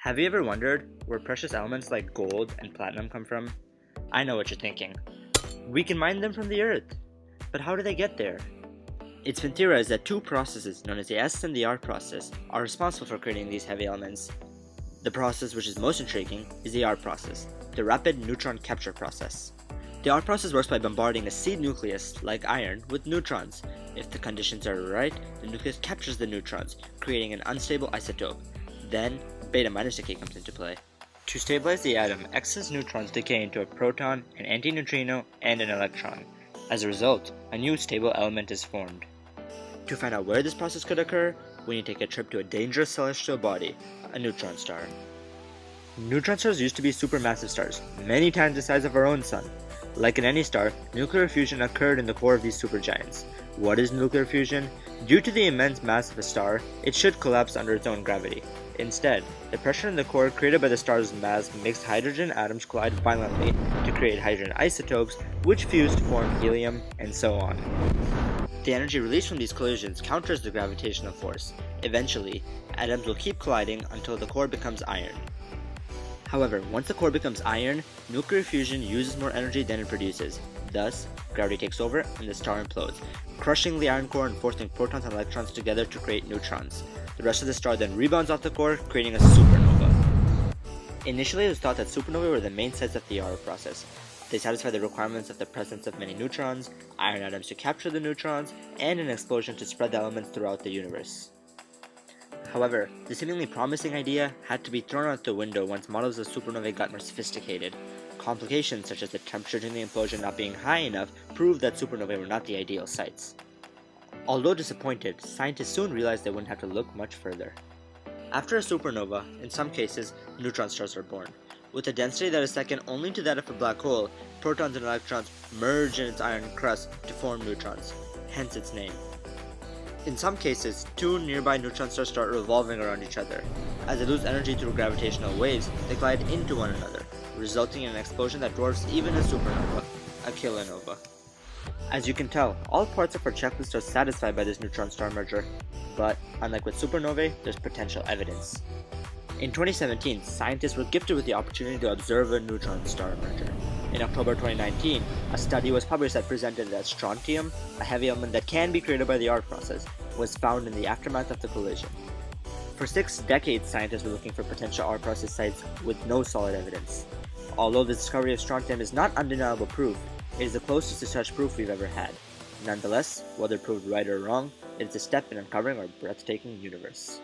Have you ever wondered where precious elements like gold and platinum come from? I know what you're thinking. We can mine them from the earth. But how do they get there? It's been theorized that two processes, known as the S and the R process, are responsible for creating these heavy elements. The process which is most intriguing is the R process, the rapid neutron capture process. The R process works by bombarding a seed nucleus, like iron, with neutrons. If the conditions are right, the nucleus captures the neutrons, creating an unstable isotope. Then, beta minus decay comes into play. To stabilize the atom, excess neutrons decay into a proton, an antineutrino, and an electron. As a result, a new stable element is formed. To find out where this process could occur, we need to take a trip to a dangerous celestial body, a neutron star. Neutron stars used to be supermassive stars, many times the size of our own sun. Like in any star, nuclear fusion occurred in the core of these supergiants. What is nuclear fusion? Due to the immense mass of a star, it should collapse under its own gravity. Instead, the pressure in the core created by the star's mass makes hydrogen atoms collide violently to create hydrogen isotopes, which fuse to form helium, and so on. The energy released from these collisions counters the gravitational force. Eventually, atoms will keep colliding until the core becomes iron. However, once the core becomes iron, nuclear fusion uses more energy than it produces. Thus, gravity takes over and the star implodes, crushing the iron core and forcing protons and electrons together to create neutrons. The rest of the star then rebounds off the core, creating a supernova. Initially, it was thought that supernovae were the main sites of the R process. They satisfy the requirements of the presence of many neutrons, iron atoms to capture the neutrons, and an explosion to spread the elements throughout the universe. However, the seemingly promising idea had to be thrown out the window once models of supernovae got more sophisticated. Complications such as the temperature during the implosion not being high enough proved that supernovae were not the ideal sites. Although disappointed, scientists soon realized they wouldn't have to look much further. After a supernova, in some cases, neutron stars are born. With a density that is second only to that of a black hole, protons and electrons merge in its iron crust to form neutrons, hence its name. In some cases, two nearby neutron stars start revolving around each other. As they lose energy through gravitational waves, they collide into one another, resulting in an explosion that dwarfs even a supernova, a kilonova. As you can tell, all parts of our checklist are satisfied by this neutron star merger, but unlike with supernovae, there's potential evidence. In 2017, scientists were gifted with the opportunity to observe a neutron star merger. In October 2019, a study was published that presented that strontium, a heavy element that can be created by the R process, was found in the aftermath of the collision. For 6 decades, scientists were looking for potential R process sites with no solid evidence. Although the discovery of strontium is not undeniable proof, it is the closest to such proof we've ever had. Nonetheless, whether proved right or wrong, it is a step in uncovering our breathtaking universe.